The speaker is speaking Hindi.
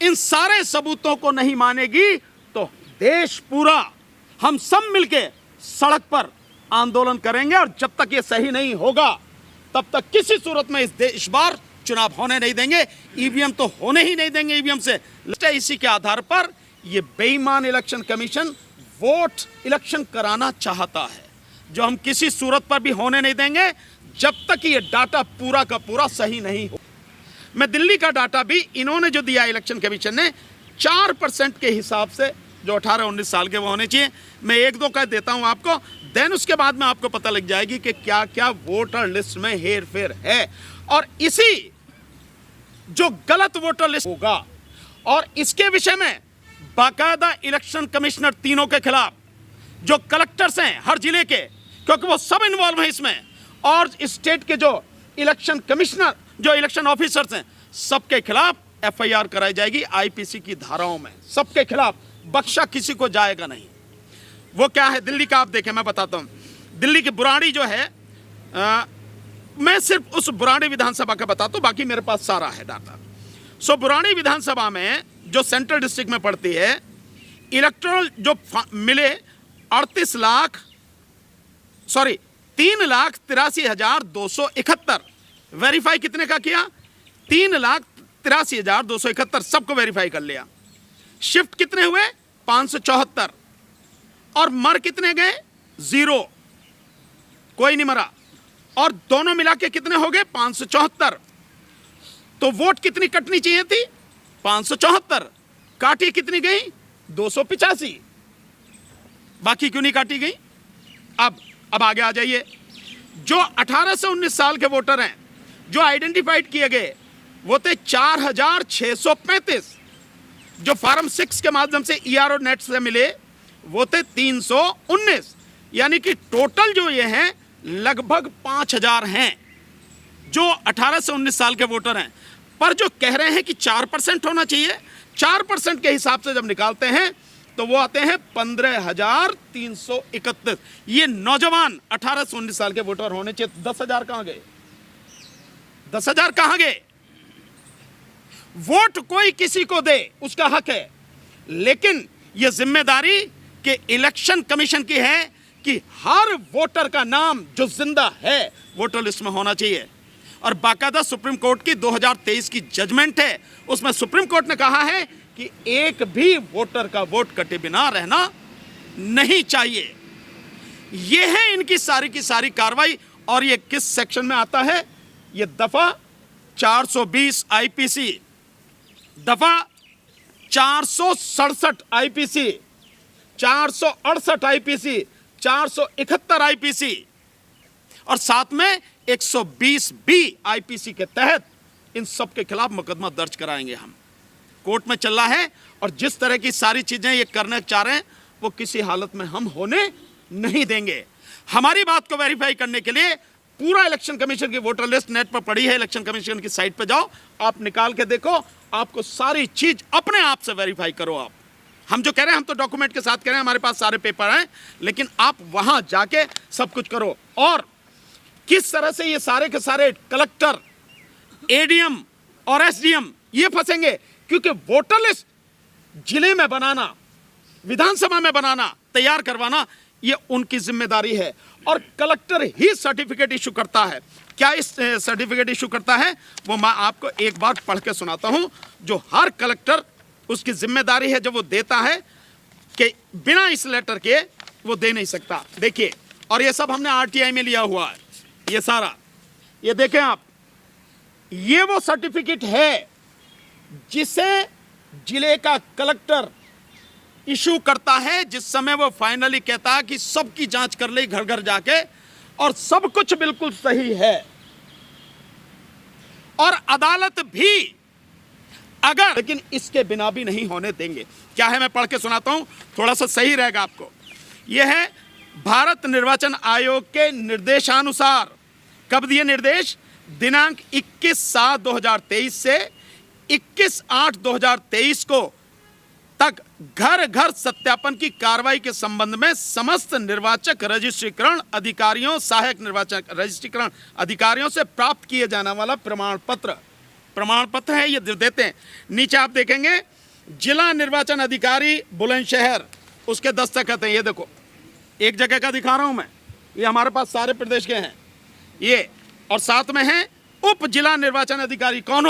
इन सारे सबूतों को नहीं मानेगी तो देश पूरा हम सब मिलके सड़क पर आंदोलन करेंगे। और जब तक ये सही नहीं होगा तब तक किसी सूरत में इस बार चुनाव होने नहीं देंगे। ईवीएम तो होने ही नहीं देंगे ईवीएम से। इसी के आधार पर ये बेईमान इलेक्शन कमीशन वोट इलेक्शन कराना चाहता है, जो हम किसी सूरत पर भी होने नहीं देंगे जब तक ये डाटा पूरा का पूरा सही नहीं हो। मैं दिल्ली का डाटा भी इन्होंने जो दिया इलेक्शन कमीशन ने 4% के हिसाब से, जो 18-19 साल के वो होने चाहिए। मैं एक दो कह देता हूं आपको, देन उसके बाद में आपको पता लग जाएगी कि क्या क्या वोटर लिस्ट में हेर फेर है। और इसी जो गलत वोटर लिस्ट होगा और इसके विषय में बाकायदा इलेक्शन कमिश्नर तीनों के खिलाफ, जो कलेक्टर्स हैं हर जिले के, क्योंकि वो सब इन्वॉल्व हैं इसमें, और स्टेट के जो इलेक्शन कमिश्नर, जो इलेक्शन ऑफिसर्स हैं, सबके खिलाफ एफआईआर कराई जाएगी आईपीसी की धाराओं में। सबके खिलाफ, बख्शा किसी को जाएगा नहीं। वो क्या है दिल्ली का, आप देखें, मैं बताता हूं। दिल्ली की बुराड़ी जो है, मैं सिर्फ उस बुराड़ी विधानसभा का बताता हूं, बाकी मेरे पास सारा है डाटा। सो बुराड़ी विधानसभा में जो सेंट्रल डिस्ट्रिक्ट में पड़ती है, इलेक्टोरल जो मिले 3,83,271। वेरीफाई कितने का किया? 3,83,271 सबको वेरीफाई कर लिया। शिफ्ट कितने हुए? 574। और मर कितने गए? 0, कोई नहीं मरा। और दोनों मिला के कितने हो गए? 574। तो वोट कितनी कटनी चाहिए थी? 574। काटी कितनी गई? 285। बाकी क्यों नहीं काटी गई? अब आगे आ जाइए। जो 18 से 19 साल के वोटर हैं जो आइडेंटिफाइड किए गए, वो थे 4,635। जो फॉर्म 6 के माध्यम से ईआरओ नेट से मिले, वो थे 319। यानी कि टोटल जो ये हैं लगभग 5,000 हैं जो 18 से 19 साल के वोटर हैं। पर जो कह रहे हैं कि 4% होना चाहिए, 4% के हिसाब से जब निकालते हैं तो वो आते हैं 15,331। ये नौजवान 18 से 19 साल के वोटर होने चाहिए। 10,000 कहां गए? 10,000 कहां गए? वोट कोई किसी को दे, उसका हक है, लेकिन यह जिम्मेदारी के इलेक्शन कमीशन की है कि हर वोटर का नाम जो जिंदा है वोटर लिस्ट में होना चाहिए। और बाकायदा सुप्रीम कोर्ट की 2023 की जजमेंट है, उसमें सुप्रीम कोर्ट ने कहा है कि एक भी वोटर का वोट कटे बिना रहना नहीं चाहिए। यह है इनकी सारी की सारी कार्रवाई। और यह किस सेक्शन में आता है? यह दफा 420 आईपीसी, दफा 467 आईपीसी, 468 आईपीसी, 471 आईपीसी और साथ में 120 बी आईपीसी के तहत इन सब के खिलाफ मुकदमा दर्ज कराएंगे। हम कोर्ट में चल रहा है। और जिस तरह की सारी चीजें ये करना चाह रहे हैं, वो किसी हालत में हम होने नहीं देंगे। हमारी बात को वेरीफाई करने के लिए पूरा इलेक्शन कमीशन की वोटर लिस्ट नेट पर पड़ी है। इलेक्शन कमीशन की साइट पर जाओ, आप निकाल के देखो, आपको सारी चीज अपने आप से वेरीफाई करो। आप, हम जो कह रहे हैं, हम तो डॉक्यूमेंट के साथ कह रहे हैं, हमारे पास सारे पेपर हैं, लेकिन आप वहां जाके सब कुछ करो। और किस तरह से ये सारे के सारे कलेक्टर, एडीएम और एसडीएम ये फंसेंगे, क्योंकि वोटर लिस्ट जिले में बनाना, विधानसभा में बनाना, तैयार करवाना, ये उनकी जिम्मेदारी है। और कलेक्टर ही सर्टिफिकेट इशू करता है। क्या इस सर्टिफिकेट इशू करता है वो मैं आपको एक बार पढ़ के सुनाता हूं, जो हर कलेक्टर उसकी जिम्मेदारी है, जब वो देता है कि बिना इस लेटर के वो दे नहीं सकता। देखिए, और ये सब हमने आरटीआई में लिया हुआ है, ये सारा, ये देखें आप, ये वो सर्टिफिकेट है जिसे जिले का कलेक्टर इशू करता है, जिस समय वो फाइनली कहता है कि सबकी जांच कर ली घर घर जाके और सब कुछ बिल्कुल सही है। और अदालत भी अगर, लेकिन इसके बिना भी नहीं होने देंगे। क्या है, मैं पढ़ के सुनाता हूं, थोड़ा सा सही रहेगा आपको। यह है भारत निर्वाचन आयोग के निर्देशानुसार। कब दिए निर्देश? दिनांक 21/7/2023 से 21/8/2023 को तक घर घर सत्यापन की कार्रवाई के संबंध में समस्त निर्वाचक रजिस्ट्रीकरण अधिकारियों, सहायक निर्वाचक रजिस्ट्रीकरण अधिकारियों से प्राप्त किए जाने वाला प्रमाण पत्र प्रमाण पत्र है, ये देते हैं। नीचे आप देखेंगे जिला निर्वाचन अधिकारी बुलंदशहर, उसके दस्तखत हैं। ये देखो, एक जगह का दिखा रहा हूं मैं, ये हमारे पास सारे प्रदेश के हैं ये, और साथ में है उप जिला निर्वाचन अधिकारी। कौन हो?